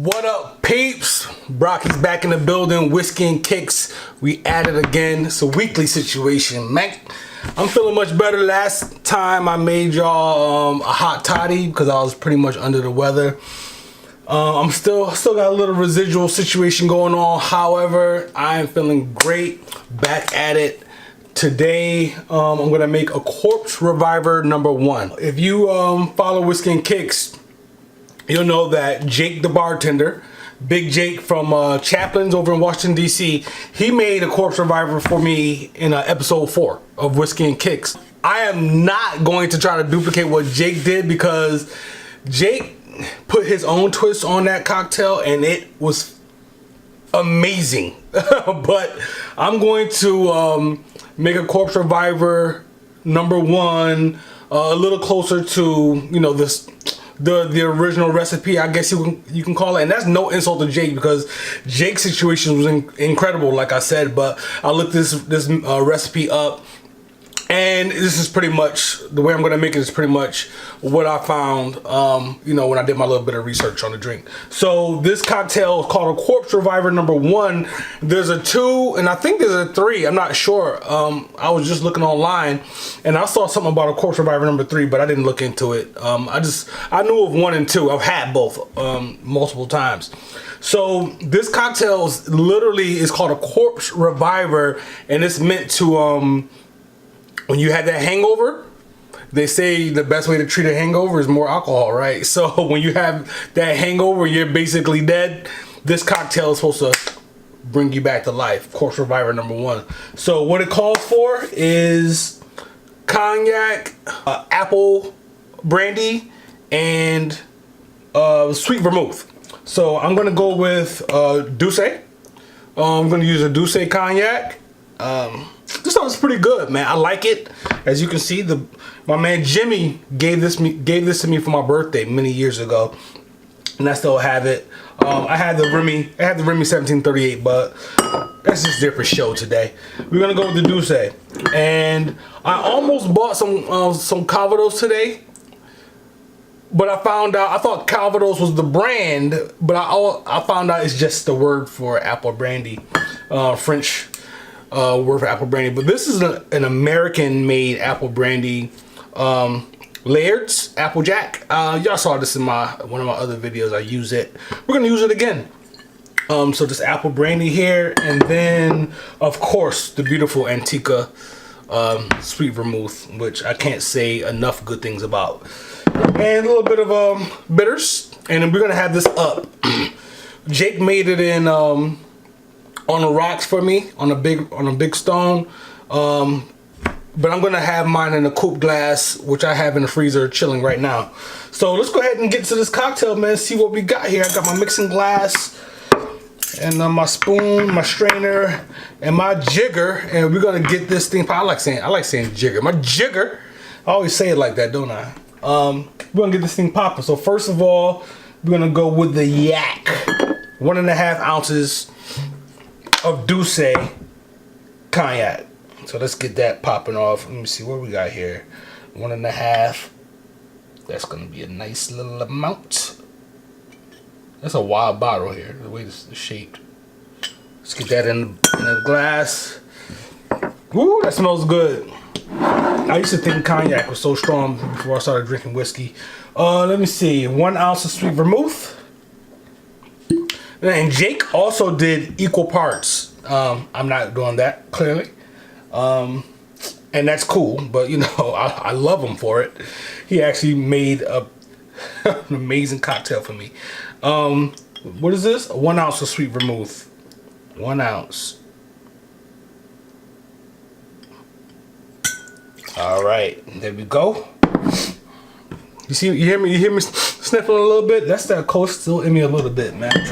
What up, peeps? Brocky's back in the building. Whiskey and Kicks. We at it again. It's a weekly situation, man. I'm feeling much better. Last time I made y'all a hot toddy because I was pretty much under the weather. I'm still got a little residual situation going on. However, I am feeling great. Back at it. Today, I'm gonna make a corpse reviver #1. If you follow Whiskey and Kicks, you'll know that Jake the bartender, Big Jake from Chaplin's over in Washington, D.C., he made a corpse reviver for me in episode 4 of Whiskey and Kicks. I am not going to try to duplicate what Jake did because Jake put his own twist on that cocktail and it was amazing. But I'm going to make a corpse reviver #1 a little closer to, you know, the original recipe, I guess you can call it. And that's no insult to Jake because Jake's situation was incredible, like I said. But I looked this recipe up, and this is pretty much the way I'm gonna make it. Is pretty much what I found, you know, when I did my little bit of research on the drink. So this cocktail is called a corpse reviver #1. There's a 2, and I think there's a 3. I'm not sure. I was just looking online, and I saw something about a corpse reviver #3, but I didn't look into it. I knew of 1 and 2. I've had both multiple times. So this cocktail is called a corpse reviver, and it's meant to when you had that hangover. They say the best way to treat a hangover is more alcohol, right? So when you have that hangover, you're basically dead. This cocktail is supposed to bring you back to life. Corpse reviver #1. So what it calls for is cognac, apple brandy, and sweet vermouth. So I'm gonna go with Douce. I'm gonna use a Douce cognac. This sounds pretty good, man. I like it. As you can see, my man Jimmy gave this to me for my birthday many years ago, and I still have it. I had the Remy 1738, but that's just there for show today. We're gonna go with the Douce, and I almost bought some Calvados today, but I found out I thought Calvados was the brand, but I found out it's just the word for apple brandy, French. Word for apple brandy. But this is an American-made apple brandy, Laird's Applejack. Y'all saw this in one of my other videos. I use it. We're gonna use it again. So this apple brandy here, and then of course the beautiful Antica sweet vermouth, which I can't say enough good things about, and a little bit of bitters, and then we're gonna have this up. Jake made it in on the rocks for me, on a big stone, but I'm gonna have mine in a coupe glass, which I have in the freezer chilling right now. So let's go ahead and get to this cocktail, man. See what we got here. I got my mixing glass and my spoon, my strainer, and my jigger, and we're gonna get this thing. I like saying jigger. My jigger. I always say it like that, don't I? We're gonna get this thing popping. So first of all, we're gonna go with the yak, 1.5 ounces of Douce cognac. So let's get that popping off. Let me see what we got here. 1.5. That's gonna be a nice little amount. That's a wild bottle here, the way this is shaped. Let's get that in the glass. Woo, that smells good. I used to think cognac was so strong before I started drinking whiskey. Let me see, 1 ounce of sweet vermouth. And Jake also did equal parts. I'm not doing that, clearly. And that's cool, but you know, I love him for it. He actually made an amazing cocktail for me. What is this? 1 ounce of sweet vermouth. 1 ounce. All right, there we go. You hear me sniffling a little bit? That's that cold still in me a little bit, man. I'm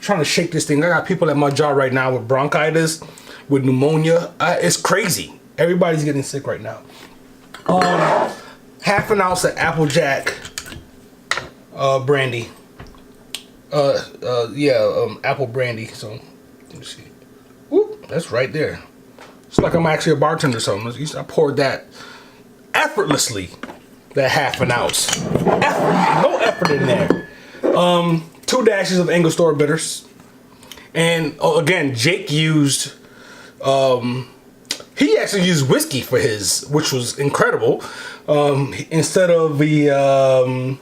trying to shake this thing. I got people at my job right now with bronchitis, with pneumonia. It's crazy. Everybody's getting sick right now. 1/2 ounce of Applejack brandy. Apple brandy. So let me see. Whoop, that's right there. It's like I'm actually a bartender or something. I poured that effortlessly. That 1/2 ounce. No effort in there. 2 dashes of Angostura bitters. And again, Jake used, he actually used whiskey for his, which was incredible, instead of the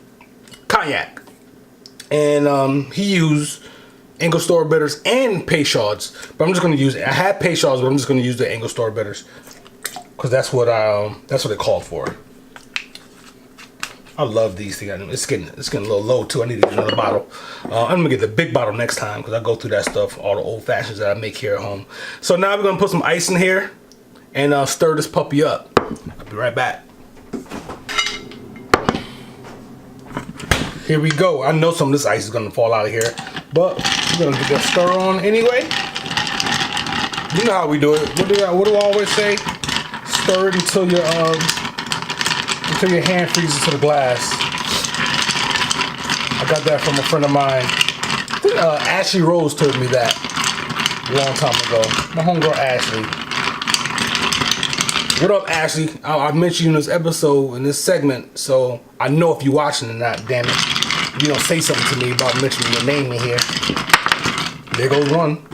cognac. And he used Angostura bitters and Peychaud's, but I'm just going to use, I had Peychaud's, but I'm just going to use the Angostura bitters because that's what it called for. I love these things. It's getting a little low too. I need to get another bottle. I'm gonna get the big bottle next time because I go through that stuff, all the old fashions that I make here at home. So now we're gonna put some ice in here and stir this puppy up. I'll be right back. Here we go. I know some of this ice is gonna fall out of here, but we're gonna get that stir on anyway. You know how we do it. What do I always say? Stir it until your hand freezes to the glass. I got that from a friend of mine. I think Ashley Rose told me that a long time ago. My homegirl Ashley. What up, Ashley? I mentioned you in this episode, in this segment, so I know if you're watching or not, damn it. You don't say something to me about mentioning your name in here. There goes one.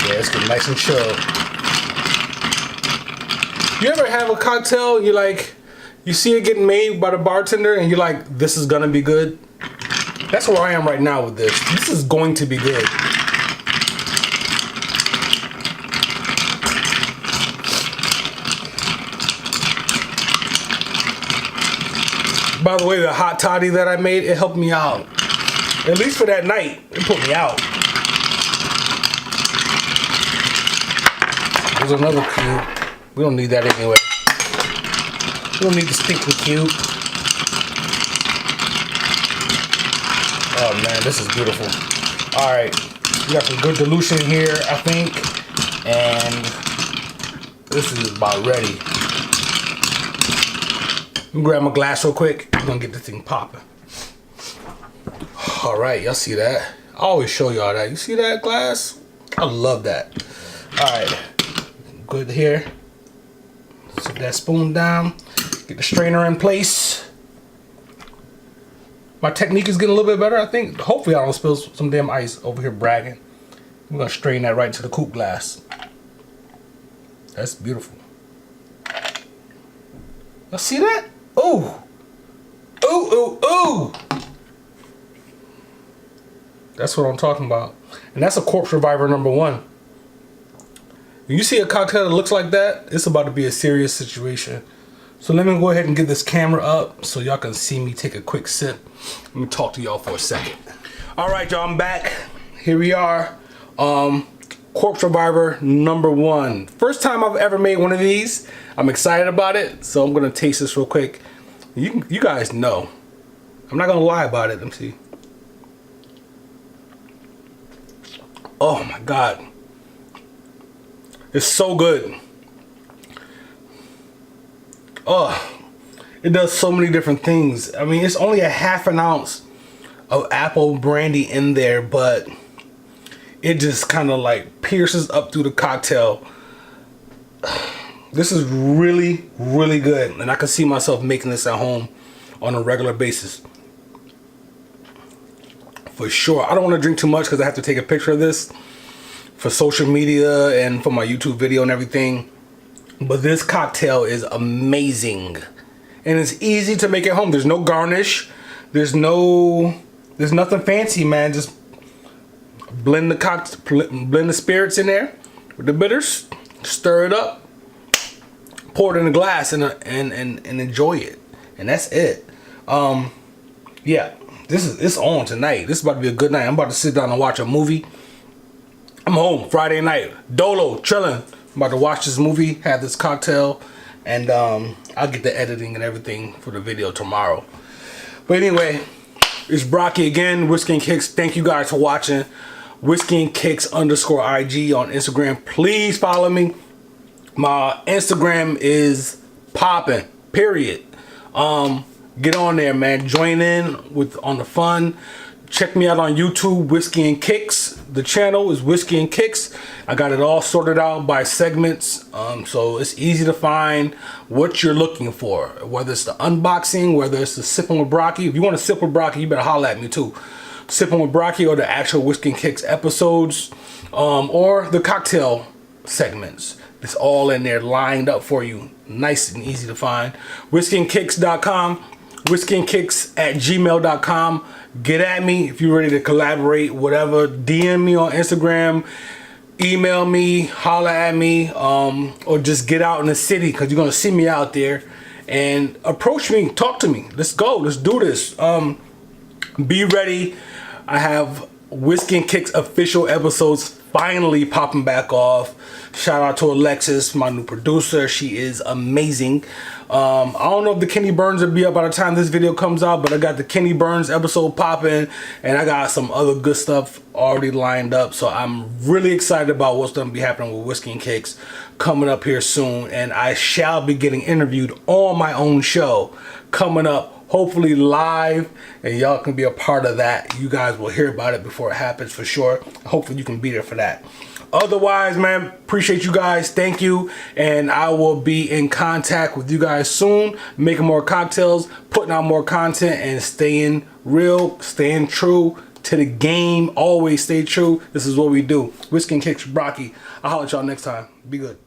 Yeah, it's getting nice and chill. You ever have a cocktail, you see it getting made by the bartender and you're like, this is gonna be good? That's where I am right now with this. This is going to be good. By the way, the hot toddy that I made, it helped me out. At least for that night, it put me out. There's another cube. We don't need that anyway. We don't need the stinking cube. Oh man, this is beautiful. Alright, we got some good dilution here, I think. And this is about ready. Let me grab my glass real quick. I'm gonna get this thing popping. Alright, y'all see that? I always show y'all that. You see that glass? I love that. Alright, good here. Set that spoon down, get the strainer in place. My technique is getting a little bit better, I think. Hopefully I don't spill some damn ice over here bragging. I'm gonna strain that right into the coupe glass. That's beautiful. Y'all see that? Ooh. Ooh, ooh, ooh. That's what I'm talking about. And that's a Corpse Reviver #1. When you see a cocktail that looks like that, it's about to be a serious situation. So let me go ahead and get this camera up so y'all can see me take a quick sip. Let me talk to y'all for a second. All right, y'all, I'm back. Here we are. Corpse Reviver #1. First time I've ever made one of these. I'm excited about it, so I'm gonna taste this real quick. You guys know. I'm not gonna lie about it. Let me see. Oh my God. It's so good. Oh, it does so many different things. I mean, it's only a ½ an ounce of apple brandy in there, but it just kind of like pierces up through the cocktail. This is really, really good. And I can see myself making this at home on a regular basis. For sure. I don't want to drink too much because I have to take a picture of this for social media and for my YouTube video and everything. But this cocktail is amazing. And it's easy to make at home. There's no garnish. There's nothing fancy, man. Just blend the spirits in there with the bitters, stir it up, pour it in a glass and enjoy it. And that's it. Yeah, it's on tonight. This is about to be a good night. I'm about to sit down and watch a movie. I'm home Friday night, dolo, chilling. I'm about to watch this movie, have this cocktail, and I'll get the editing and everything for the video tomorrow. But anyway, it's Brocky again, Whiskey and Kicks. Thank you guys for watching. Whiskey and Kicks _IG on Instagram. Please follow me. My Instagram is popping, period. Get on there, man. Join in on the fun. Check me out on YouTube, Whiskey and Kicks. the channel is Whiskey and Kicks. I got it all sorted out by segments, so it's easy to find what you're looking for. Whether it's the unboxing, whether it's the sipping with Brocky. If you want to sip with Brocky, you better holler at me too. Sipping with Brocky, or the actual Whiskey and Kicks episodes, or the cocktail segments. It's all in there lined up for you, nice and easy to find. whiskeyandkicks.com, whiskeyandkicks@gmail.com. Get at me if you're ready to collaborate, whatever. DM me on Instagram, email me, holler at me, or just get out in the city, because you're gonna see me out there, and approach me, talk to me. Let's go, let's do this. Be ready. I have Whiskey and Kicks official episodes finally popping back off. Shout out to Alexis, my new producer. She is amazing. I don't know if the Kenny Burns will be up by the time this video comes out, but I got the Kenny Burns episode popping, and I got some other good stuff already lined up. So I'm really excited about what's going to be happening with Whiskey and Kicks coming up here soon. And I shall be getting interviewed on my own show coming up, hopefully live, and y'all can be a part of that. You guys will hear about it before it happens for sure. Hopefully you can be there for that. Otherwise, man, appreciate you guys. Thank you. And I will be in contact with you guys soon, making more cocktails, putting out more content, and staying real, staying true to the game. Always stay true. This is what we do. Whiskey and Kicks, Brocky. I'll holler at y'all next time. Be good.